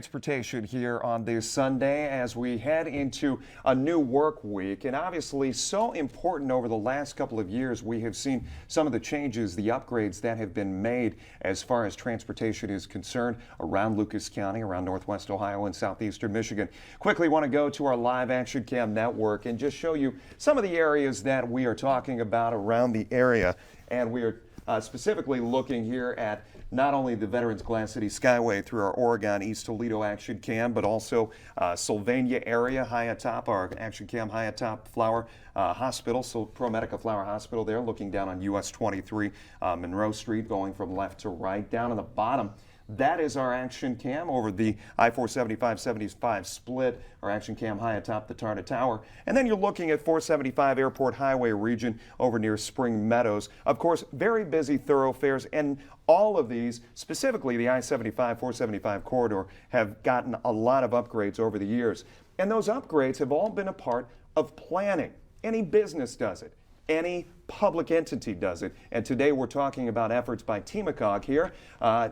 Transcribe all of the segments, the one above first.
Transportation here on this Sunday as we head into a new work week, and obviously so important over the last couple of years. We have seen some of the changes, the upgrades that have been made as far as transportation is concerned around Lucas County, around Northwest Ohio and southeastern Michigan. Quickly want to go to our live action cam network and just show you some of the areas that we are talking about around the area, and we are specifically looking here at not only the Veterans Glass City Skyway through our Oregon East Toledo action cam, but also Sylvania area high atop our action cam high atop Flower Hospital, so ProMedica Flower Hospital there, looking down on US 23 Monroe Street, going from left to right. Down on the bottom, that is our action cam over the I-475-75 split, our action cam high atop the Tarta Tower. And then you're looking at 475 Airport Highway region over near Spring Meadows. Of course, very busy thoroughfares, and all of these, specifically the I-75-475 corridor, have gotten a lot of upgrades over the years. And those upgrades have all been a part of planning. Any business does it. Any public entity does it. And today we're talking about efforts by TMACOG here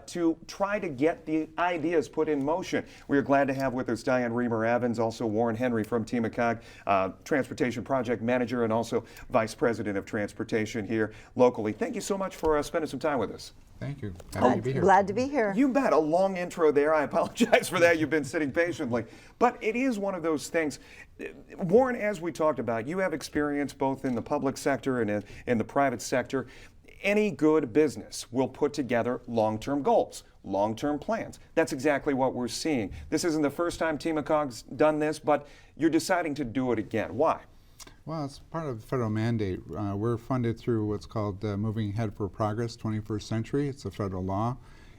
to try to get the ideas put in motion. We are glad to have with us Diane Reamer Evans, also Warren Henry from TMACOG, Transportation Project Manager and also Vice President of Transportation here locally. Thank you so much for spending some time with us. Thank you. Happy to be here. Glad to be here. You bet. A long intro there. I apologize for that. You've been sitting patiently. But it is one of those things. Warren, as we talked about, you have experience both in the public sector and in the private sector. Any good business will put together long-term goals, long-term plans. That's exactly what we're seeing. This isn't the first time TMACOG's done this, but you're deciding to do it again. Why? Well, it's part of the federal mandate. We're funded through what's called Moving Ahead for Progress 21st Century. It's a federal law.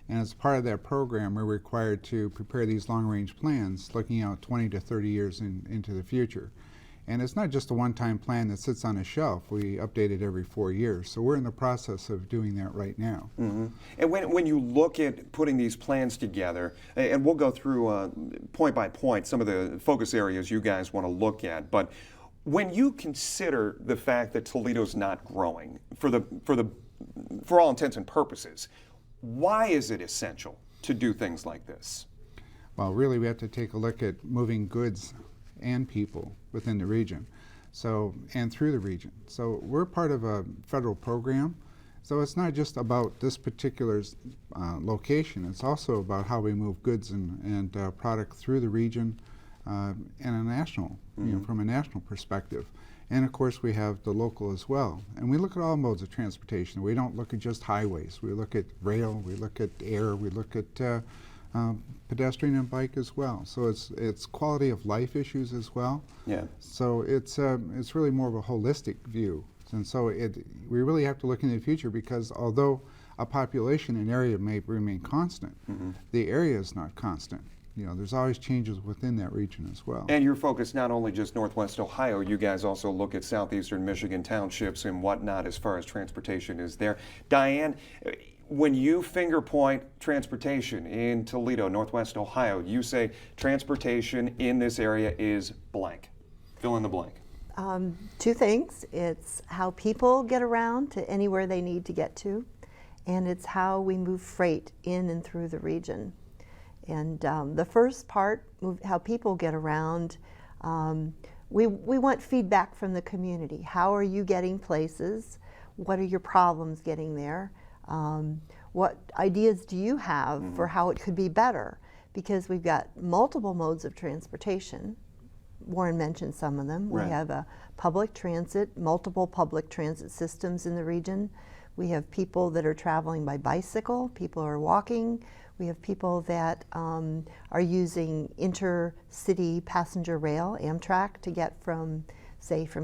And as part of that program, we're required to prepare these long-range plans looking out 20 to 30 years into the future. And it's not just a one-time plan that sits on a shelf. We update it every 4 years. So we're in the process of doing that right now. Mm-hmm. And when you look at putting these plans together, and we'll go through point by point some of the focus areas you guys want to look at, but when you consider the fact that Toledo's not growing for all intents and purposes, why is it essential to do things like this? Well, really, we have to take a look at moving goods and people within the region, and through the region. So we're part of a federal program. So it's not just about this particular location. It's also about how we move goods and product through the region and a national, from a national perspective. And of course we have the local as well. And we look at all modes of transportation. We don't look at just highways. We look at rail, we look at air, we look at pedestrian and bike as well. So it's quality of life issues as well. Yeah. So it's really more of a holistic view. And so we really have to look into the future, because although a population in an area may remain constant, the area is not constant. There's always changes within that region as well. And you're focused not only just Northwest Ohio, you guys also look at southeastern Michigan townships and whatnot as far as transportation is there. Diane, when you finger point transportation in Toledo, Northwest Ohio, you say transportation in this area is blank. Fill in the blank. Two things. It's how people get around to anywhere they need to get to, and it's how we move freight in and through the region. And the first part, how people get around, we want feedback from the community. How are you getting places? What are your problems getting there? What ideas do you have for how it could be better? Because we've got multiple modes of transportation. Warren mentioned some of them. Right. We have a public transit, multiple public transit systems in the region. We have people that are traveling by bicycle, people are walking. We have people that are using intercity passenger rail, Amtrak, to get from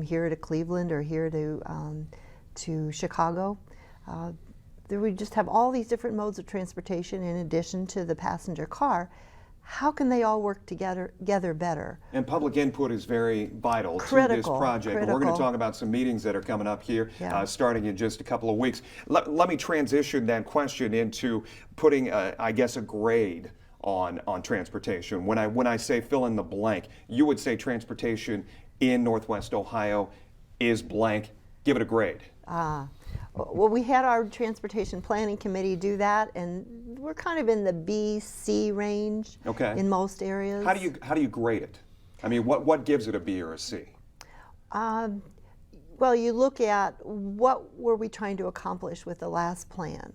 here to Cleveland or here to Chicago. We just have all these different modes of transportation in addition to the passenger car. How can they all work together better? And public input is very vital to this project. We're going to talk about some meetings that are coming up here starting in just a couple of weeks. Let me transition that question into putting, I guess, a grade on transportation. When I say fill in the blank, you would say transportation in Northwest Ohio is blank. Give it a grade. Well, we had our transportation planning committee do that, and we're kind of in the B, C range Okay. in most areas. How do you grade it? I mean, what gives it a B or a C? Well, you look at what were we trying to accomplish with the last plan?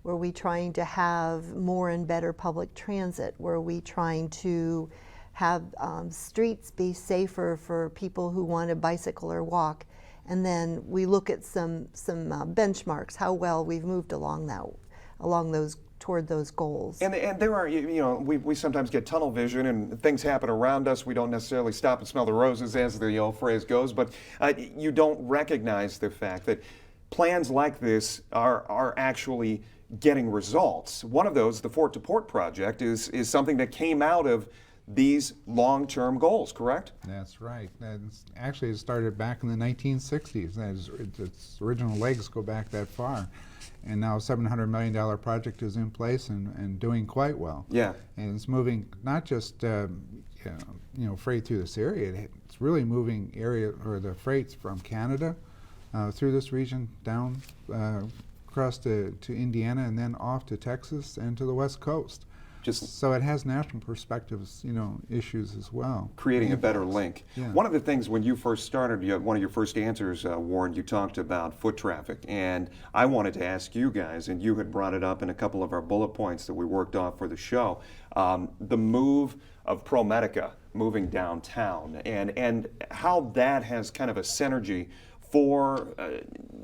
Were we trying to have more and better public transit? Were we trying to have streets be safer for people who want to bicycle or walk? And then we look at some benchmarks, how well we've moved along those toward those goals. And there are, we sometimes get tunnel vision and things happen around us. We don't necessarily stop and smell the roses, as the old phrase goes, but you don't recognize the fact that plans like this are actually getting results. One of those, the Fort to Port project, is something that came out of these long-term goals, correct? That's right. Actually, it started back in the 1960s. Its original legs go back that far. And now a $700 million project is in place and doing quite well. Yeah. And it's moving not just freight through this area, it's really moving the freights from Canada through this region down across to Indiana and then off to Texas and to the West Coast. So it has national perspectives, issues as well. Creating a better link. Yeah. One of the things when you first started, one of your first answers, Warren, you talked about foot traffic. And I wanted to ask you guys, and you had brought it up in a couple of our bullet points that we worked off for the show, the move of ProMedica moving downtown and how that has kind of a synergy for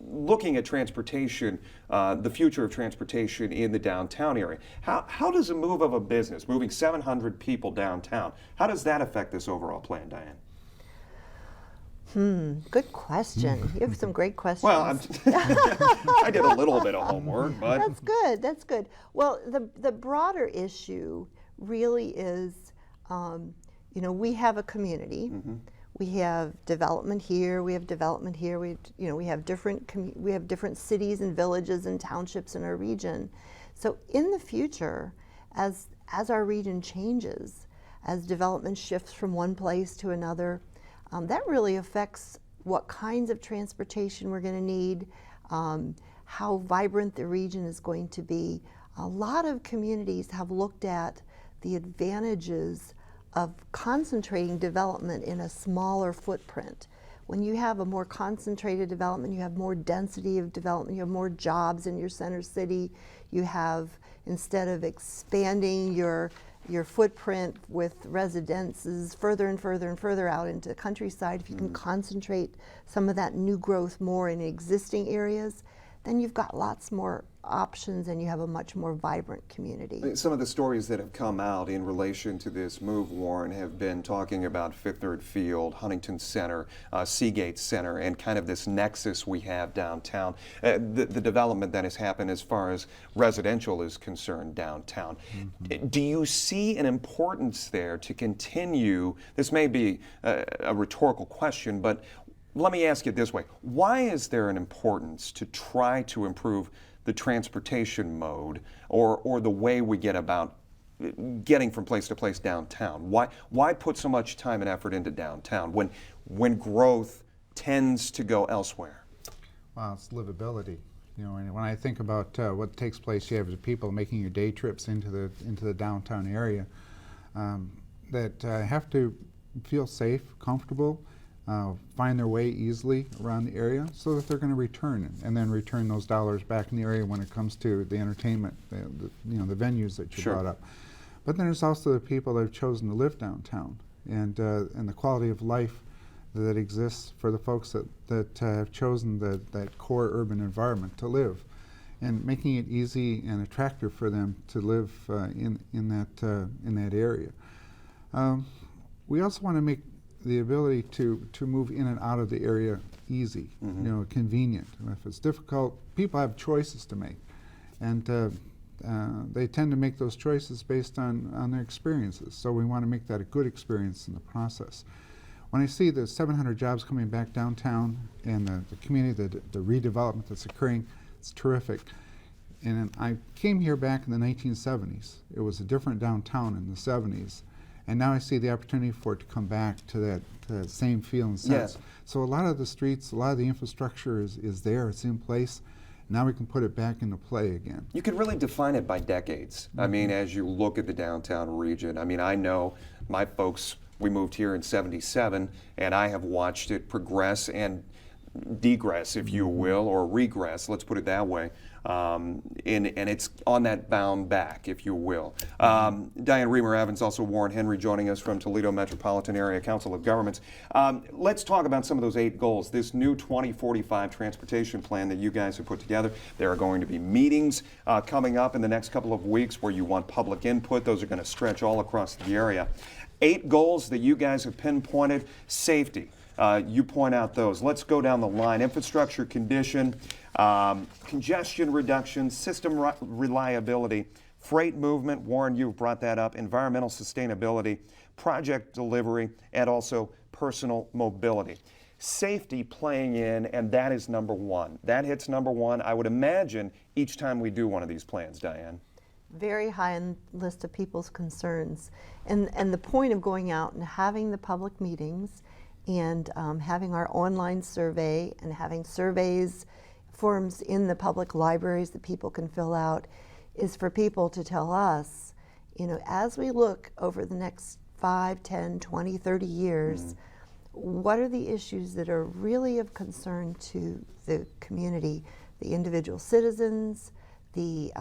looking at transportation, the future of transportation in the downtown area. How does a move of a business, moving 700 people downtown, how does that affect this overall plan, Diane? Good question. You have some great questions. Well, I did a little bit of homework, but... That's good, that's good. Well, the broader issue really is, we have a community. Mm-hmm. We have development here. We have development here. We have different cities and villages and townships in our region. So in the future, as our region changes, as development shifts from one place to another, that really affects what kinds of transportation we're going to need, how vibrant the region is going to be. A lot of communities have looked at the advantages of concentrating development in a smaller footprint. When you have a more concentrated development, you have more density of development, you have more jobs in your center city, you have, instead of expanding your footprint with residences further and further and further out into the countryside, if you can concentrate some of that new growth more in existing areas, then you've got lots more options and you have a much more vibrant community. Some of the stories that have come out in relation to this move, Warren, have been talking about Fifth Third Field, Huntington Center, Seagate Center, and kind of this nexus we have downtown, the development that has happened as far as residential is concerned downtown. Mm-hmm. Do you see an importance there to continue? This may be a rhetorical question, but let me ask it this way. Why is there an importance to try to improve the transportation mode or the way we get about getting from place to place downtown? Why put so much time and effort into downtown when growth tends to go elsewhere? Well, it's livability. And when I think about what takes place, you have the people making your day trips into the downtown area that have to feel safe, comfortable, find their way easily around the area so that they're going to return and then return those dollars back in the area when it comes to the entertainment, the venues that you brought up. But then there's also the people that have chosen to live downtown and the quality of life that exists for the folks that have chosen that core urban environment to live, and making it easy and attractive for them to live in that area. We also want to make the ability to move in and out of the area easy, convenient. If it's difficult, people have choices to make, and they tend to make those choices based on their experiences. So we want to make that a good experience in the process. When I see the 700 jobs coming back downtown and the community, the redevelopment that's occurring, it's terrific. And I came here back in the 1970s. It was a different downtown in the 70s. And now I see the opportunity for it to come back to that same feel and sense. Yeah. So a lot of the streets, a lot of the infrastructure is there, it's in place, Now we can put it back into play again. You could really define it by decades. I mean, as you look at the downtown region, I mean, I know my folks, we moved here in '77, and I have watched it progress and degress, if you will, or regress, let's put it that way. And it's on that bound back, if you will. Diane Reamer-Evans, also Warren Henry joining us from Toledo Metropolitan Area Council of Governments. Let's talk about some of those 8 goals. This new 2045 transportation plan that you guys have put together. There are going to be meetings coming up in the next couple of weeks where you want public input. Those are going to stretch all across the area. 8 goals that you guys have pinpointed. Safety. You point out those. Let's go down the line. Infrastructure condition, congestion reduction, system reliability, freight movement. Warren, you've brought that up. Environmental sustainability, project delivery, and also personal mobility. Safety playing in, and that is number 1. That hits number 1, I would imagine, each time we do one of these plans, Diane. Very high on the list of people's concerns. And the point of going out and having the public meetings and having our online survey and having surveys, forms in the public libraries that people can fill out is for people to tell us, you know, as we look over the next 5, 10, 20, 30 years, what are the issues that are really of concern to the community, the individual citizens, the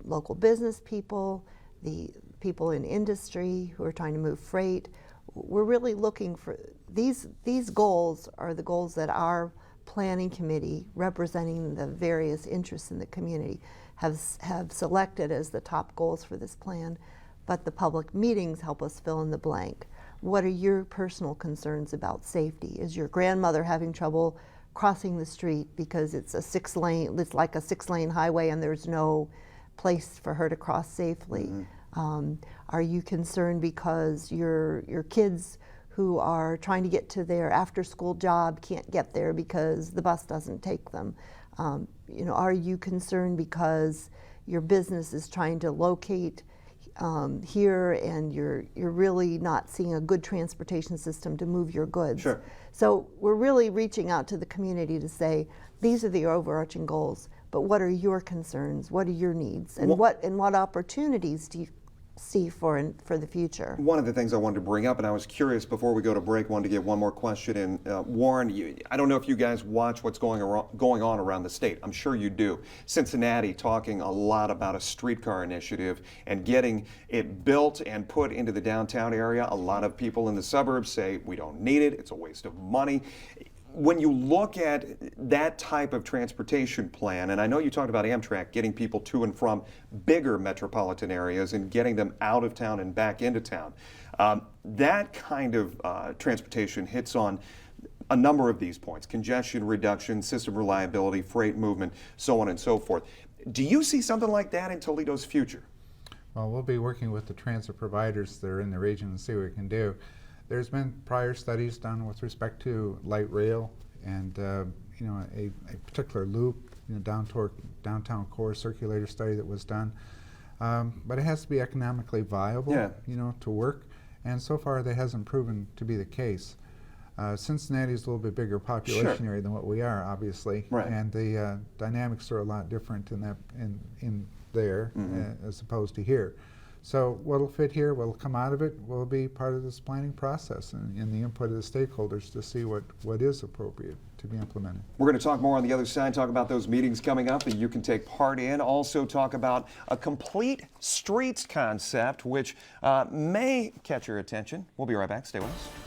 local business people, the people in industry who are trying to move freight. We're really looking for these goals are the goals that our planning committee, representing the various interests in the community, have selected as the top goals for this plan, but the public meetings help us fill in the blank. What are your personal concerns about safety? Is your grandmother having trouble crossing the street because it's like a 6-lane highway and there's no place for her to cross safely? Are you concerned because your kids who are trying to get to their after-school job can't get there because the bus doesn't take them? You know, are you concerned because your business is trying to locate here and you're really not seeing a good transportation system to move your goods? Sure. So we're really reaching out to the community to say, these are the overarching goals, but what are your concerns? What are your needs? And what opportunities do you see for the future? One of the things I wanted to bring up, and I was curious before we go to break, wanted to get one more question in. Warren, I don't know if you guys watch what's going on around the state. I'm sure you do. Cincinnati talking a lot about a streetcar initiative and getting it built and put into the downtown area. A lot of people in the suburbs say we don't need it. It's a waste of money. When you look at that type of transportation plan, and I know you talked about Amtrak getting people to and from bigger metropolitan areas and getting them out of town and back into town, that kind of transportation hits on a number of these points: congestion reduction, system reliability, freight movement, so on and so forth. Do you see something like that in Toledo's future? Well, we'll be working with the transit providers that are in the region and see what we can do. There's been prior studies done with respect to light rail and you know, a particular loop, you know, downtown core circulator study that was done. But it has to be economically viable, you know, to work. And so far that hasn't proven to be the case. Cincinnati is a little bit bigger population area than what we are, obviously, and the dynamics are a lot different in that in there as opposed to here. So what'll fit here, what'll come out of it, will be part of this planning process and the input of the stakeholders to see what is appropriate to be implemented. We're going to talk more on the other side, talk about those meetings coming up that you can take part in. Also talk about a complete streets concept, which may catch your attention. We'll be right back. Stay with us.